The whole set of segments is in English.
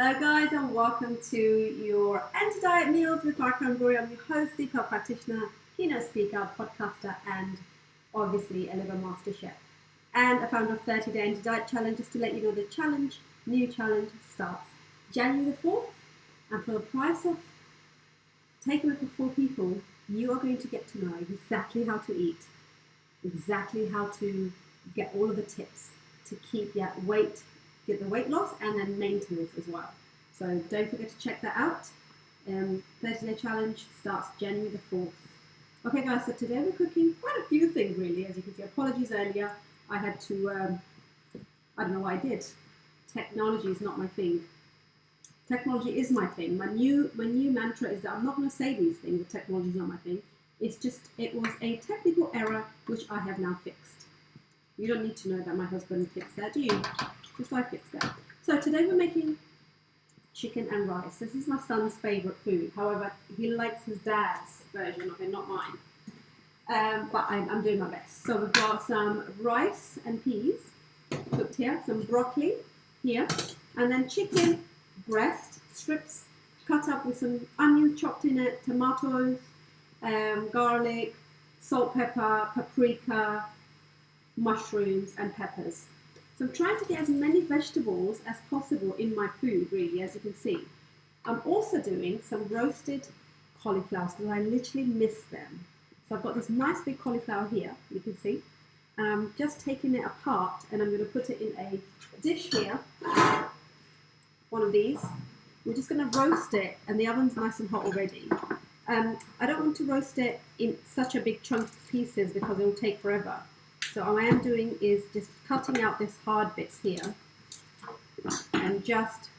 Hello guys and welcome to your Anti-Diet Meals with Farah Kariamburi. I'm your host, Deepa practitioner, keynote speaker, podcaster and obviously a liver master chef. And a founder of 30-Day Anti-Diet Challenge. Just to let you know, the new challenge starts January the 4th, and for the price of takeaway for 4 people, you are going to get to know exactly how to eat, exactly how to get all of the tips to keep your weight, get the weight loss and then maintenance as well. So don't forget to check that out. 30-Day Challenge starts January the 4th. Okay guys, so today we're cooking quite a few things really. As you can see, apologies earlier, I had to, I don't know what I did. Technology is not my thing. Technology is my thing. My new mantra is that I'm not going to say these things, that technology is not my thing. It's just, it was a technical error which I have now fixed. You don't need to know that my husband fixed that, do you? Just I fixed that. So today we're making chicken and rice. This is my son's favourite food. However, he likes his dad's version of it, not mine. But I'm doing my best. So we've got some rice and peas cooked here, some broccoli here, and then chicken breast strips cut up with some onions chopped in it, tomatoes, garlic, salt, pepper, paprika, mushrooms and peppers. So I'm trying to get as many vegetables as possible in my food, really, as you can see. I'm also doing some roasted cauliflowers because I literally miss them. So I've got this nice big cauliflower here, you can see. And I'm just taking it apart and I'm going to put it in a dish here, one of these. We're just going to roast it, and the oven's nice and hot already. I don't want to roast it in such a big chunk of pieces because it will take forever. So all I am doing is just cutting out this hard bits here and just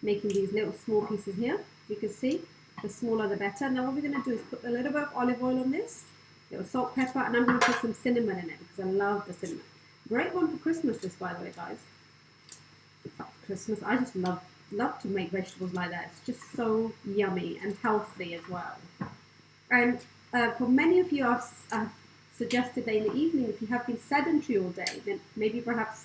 making these little small pieces here. You can see, the smaller the better. Now what we're going to do is put a little bit of olive oil on this, a little salt, pepper, and I'm going to put some cinnamon in it because I love the cinnamon. Great one for Christmas this, by the way, guys. Christmas, I just love to make vegetables like that. It's just so yummy and healthy as well. And for many of you, I've suggested that in the evening, if you have been sedentary all day, then maybe perhaps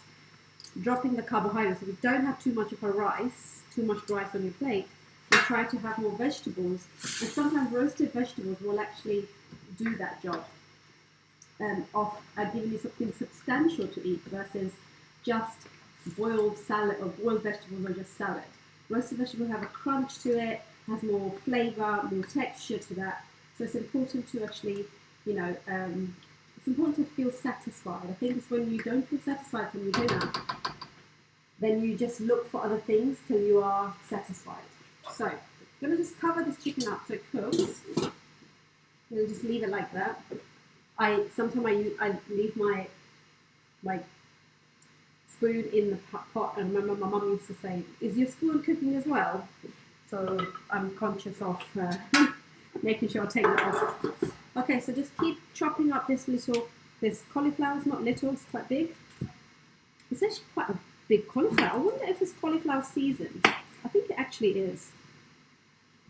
dropping the carbohydrates. If you don't have too much rice on your plate, you try to have more vegetables. And sometimes roasted vegetables will actually do that job of giving you something substantial to eat versus just boiled salad or boiled vegetables or just salad. Roasted vegetables have a crunch to it, has more flavor, more texture to that. So it's important to actually, it's important to feel satisfied. I think it's when you don't feel satisfied from your dinner, then you just look for other things till you are satisfied. So I'm going to just cover this chicken up so it cooks. I'm going to just leave it like that. Sometimes I leave my spoon in the pot, and my mum used to say, "Is your spoon cooking as well?" So I'm conscious of making sure I take that off. Okay, so just keep chopping up this cauliflower. It's not little, it's quite big. It's actually quite a big cauliflower. I wonder if it's cauliflower season. I think it actually is.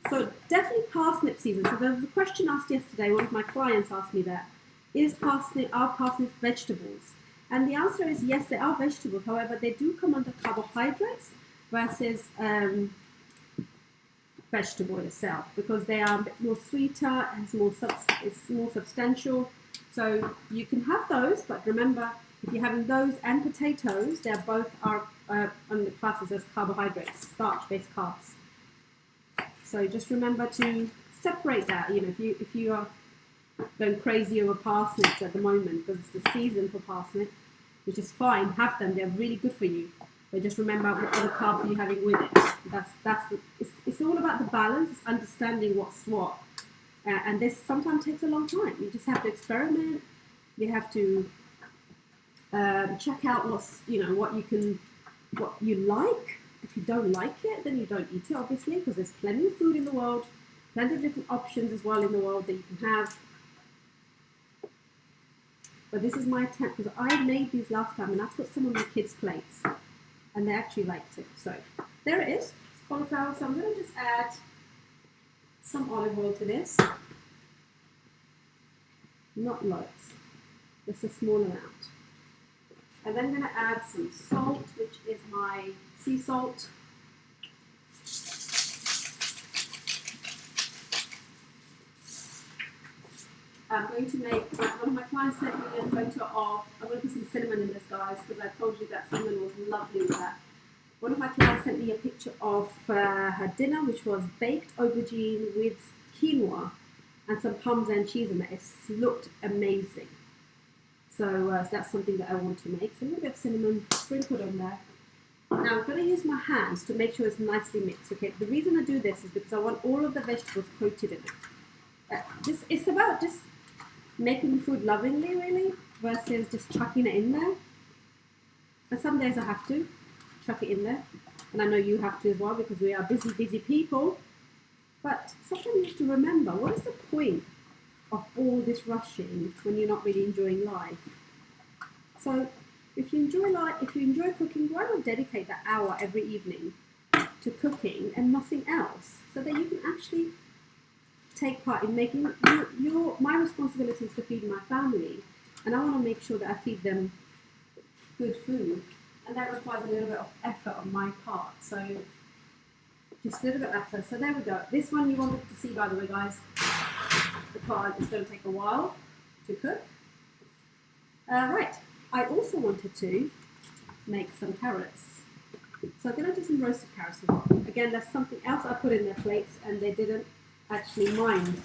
So definitely parsnip season. So there was a question asked yesterday, one of my clients asked me that, are parsnip vegetables? And the answer is yes, they are vegetables. However, they do come under carbohydrates versus vegetable itself, because they are a bit more sweeter and it's more substantial. So you can have those, but remember, if you're having those and potatoes, they both are under classes as carbohydrates, starch-based carbs. So just remember to separate that. If you are going crazy over parsnips at the moment because it's the season for parsnip, which is fine, have them. They're really good for you. But just remember what other carbs you're having with it. It's all about the balance. It's understanding what's what, and this sometimes takes a long time. You just have to experiment. You have to check out what you like. If you don't like it, then you don't eat it, obviously, because there's plenty of food in the world, plenty of different options as well in the world that you can have. But this is my attempt, because I made these last time and I put some on my kids' plates and they actually liked it. So there it is, it's cauliflower. So I'm going to just add some olive oil to this. Not loads, just a small amount. And then I'm going to add some salt, which is my sea salt. I'm going to make, one of my clients sent me a photo of, I'm going to put some cinnamon in this, guys, because I told you that cinnamon was lovely with that. One of my clients sent me a picture of her dinner, which was baked aubergine with quinoa and some parmesan cheese in it. It looked amazing. So that's something that I want to make. So a little bit of cinnamon sprinkled on there. Now I'm going to use my hands to make sure it's nicely mixed. Okay, the reason I do this is because I want all of the vegetables coated in it. It's about just making the food lovingly, really, versus just chucking it in there. And some days I have to chuck it in there, and I know you have to as well because we are busy people. But sometimes you have to remember, what is the point of all this rushing when you're not really enjoying life? So if you enjoy cooking, why not dedicate that hour every evening to cooking and nothing else, so that you can actually take part in making my responsibility is to feed my family, and I want to make sure that I feed them good food, and that requires a little bit of effort on my part. So just a little bit of effort. So there we go. This one you wanted to see, by the way, guys, because it's going to take a while to cook. Right. I also wanted to make some carrots. So I'm going to do some roasted carrots as well. Again, there's something else I put in their plates and they didn't actually mind.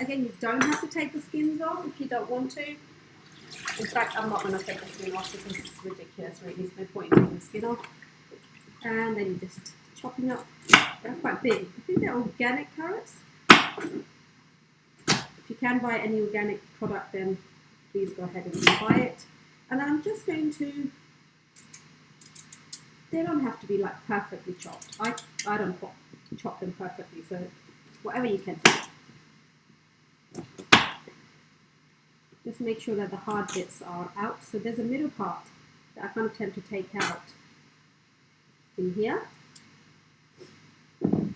Again, you don't have to take the skins off if you don't want to. In fact, I'm not going to take the skin off because it's ridiculous. Really, there's no point in taking the skin off. And then you're just chopping up. They're quite big. I think they're organic carrots. If you can buy any organic product, then please go ahead and buy it. And I'm just going to, they don't have to be like perfectly chopped. I don't chop them perfectly, so whatever you can do. Just make sure that the hard bits are out. So there's a middle part that I kind of tend to take out in here. There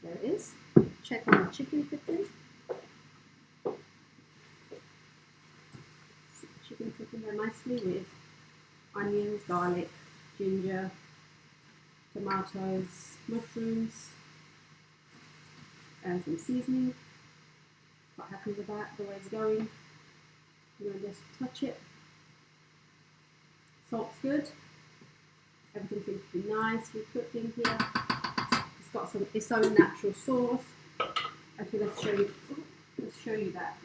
it is. Check on the chicken quickly. Chicken cooking there nicely with onions, garlic, ginger, tomatoes, mushrooms, and some seasoning. Quite happy with that, the way it's going. I'm going to just touch it. Salt's good. Everything seems to be nicely cooked in here. It's got its own natural sauce. Actually, let's show you that.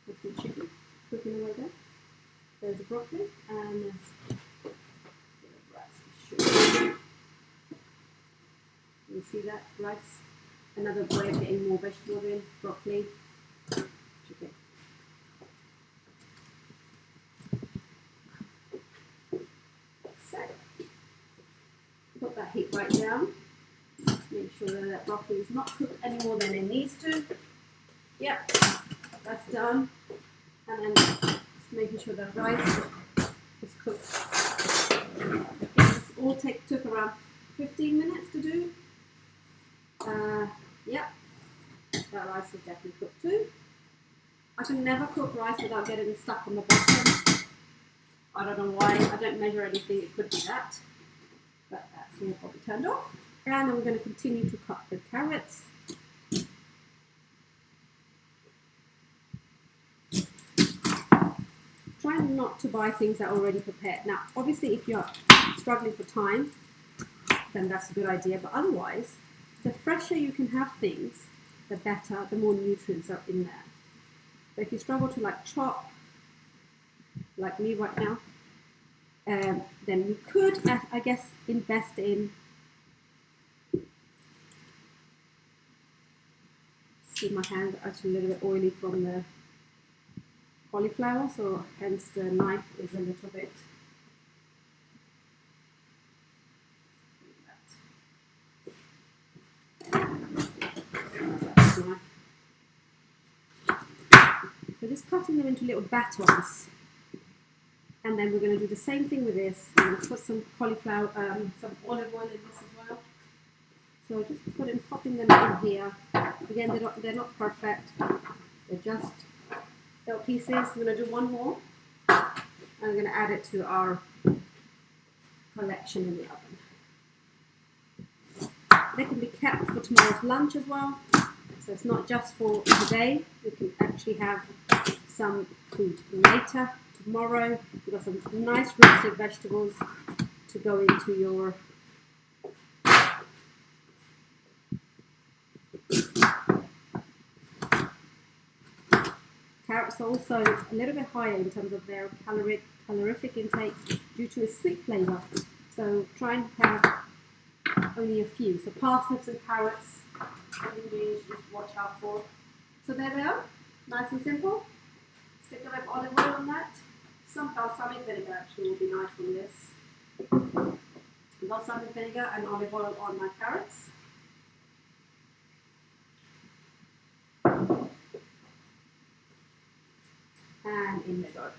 There's some chicken cooking away there. There's the broccoli and there's a bit of rice. You see that? Rice. Another way of getting more vegetables in. Broccoli. Chicken. So, put that heat right down. Make sure that broccoli is not cooked any more than it needs to. Yep, that's done. And then just making sure the rice is cooked. This all took around 15 minutes to do. Yep, that rice is definitely cooked too. I can never cook rice without getting it stuck on the bottom. I don't know why. I don't measure anything. It could be that. But that's all probably turned off. And I'm going to continue to cut the carrots. Try not to buy things that are already prepared. Now, obviously, if you're struggling for time, then that's a good idea. But otherwise, the fresher you can have things, the better, the more nutrients are in there. But if you struggle to like chop, like me right now, then you could, I guess, invest in. See, my hands are actually a little bit oily from the cauliflower, so hence the knife is a little bit. So just cutting them into little batons, and then we're going to do the same thing with this. I'm going to put some cauliflower, some olive oil in this as well. So just popping them in here. Again, they're not perfect. They're just little pieces. I'm going to do one more, I'm going to add it to our collection in the oven. They can be kept for tomorrow's lunch as well. So it's not just for today. We can actually have some food later, tomorrow. We've got some nice roasted vegetables to go into your carrots are also a little bit higher in terms of their calorific intake due to a sweet flavour. So try and have only a few. So parsnips and carrots, ingredients just watch out for. So there they are, nice and simple. Stick a bit of olive oil on that. Some balsamic vinegar actually will be nice on this. Balsamic vinegar and olive oil on my carrots. And in they go.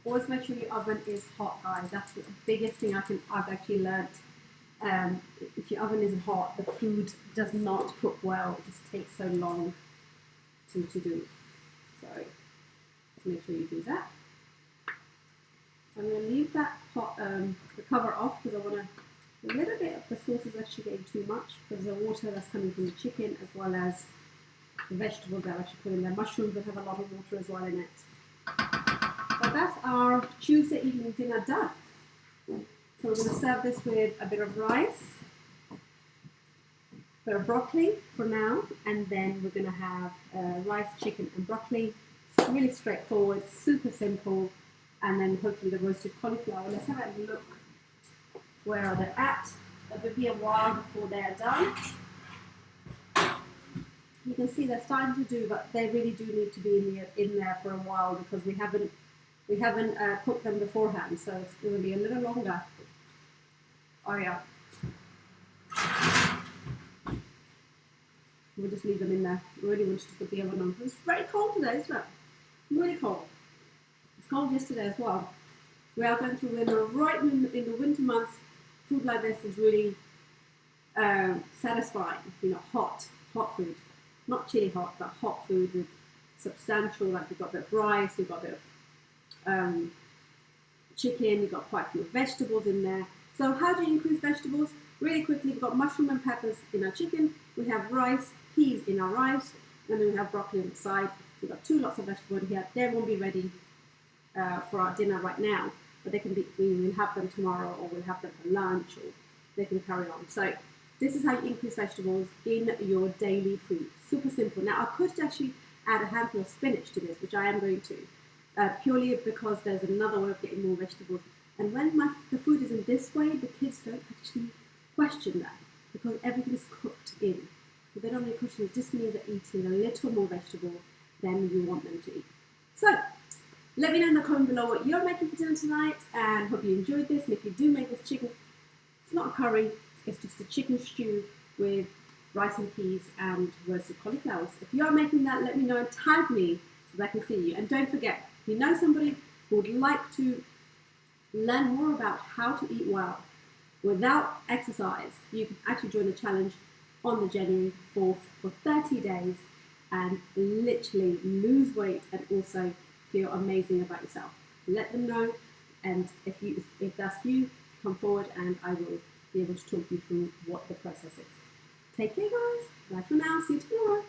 Always make sure your oven is hot, guys. That's the biggest thing I've actually learnt. If your oven isn't hot, the food does not cook well. It just takes so long to do. So just make sure you do that. I'm going to leave that pot, the cover off because I want to. A little bit of the sauce is actually getting too much because the water that's coming from the chicken as well as the vegetables that I actually put in there. Mushrooms that have a lot of water as well in it. But that's our Tuesday evening dinner done. So we're going to serve this with a bit of rice, a bit of broccoli for now, and then we're going to have rice, chicken and broccoli. It's really straightforward, super simple, and then hopefully the roasted cauliflower. Let's have a look where are they at. It will be a while before they're done. You can see they're starting to do, but they really do need to be in there for a while because we haven't cooked them beforehand, so it's going to be a little longer. Oh yeah. We'll just leave them in there. I really wanted to put the oven on. It's very cold today, isn't it? Really cold. It's cold yesterday as well. We are going through winter. Right in the winter months, food like this is really satisfying. You know, hot food. Not chilly hot, but hot food with substantial, like you've got a bit of rice, you've got a bit of chicken, you've got quite a few vegetables in there. So how do you increase vegetables? Really quickly, we've got mushroom and peppers in our chicken, we have rice, peas in our rice, and then we have broccoli on the side. We've got 2 lots of vegetables in here. They won't be ready for our dinner right now, but they can be. We will have them tomorrow, or we'll have them for lunch, or they can carry on. So this is how you increase vegetables in your daily food. Super simple. Now I could actually add a handful of spinach to this, which I am going to, purely because there's another way of getting more vegetables. And when the food is in this way, the kids don't actually question that because everything's cooked in. So they don't really question it. This means they're eating a little more vegetable than you want them to eat. So let me know in the comment below what you're making for dinner tonight, and hope you enjoyed this. And if you do make this chicken, it's not a curry, it's just a chicken stew with rice and peas and roasted cauliflowers. If you are making that, let me know and tag me so that I can see you. And don't forget, if you know somebody who would like to learn more about how to eat well without exercise, you can actually join the challenge on the January 4th for 30 days and literally lose weight and also feel amazing about yourself. Let them know, and if that's you, come forward and I will be able to talk you through what the process is. Take care, guys. Bye for now. See you tomorrow.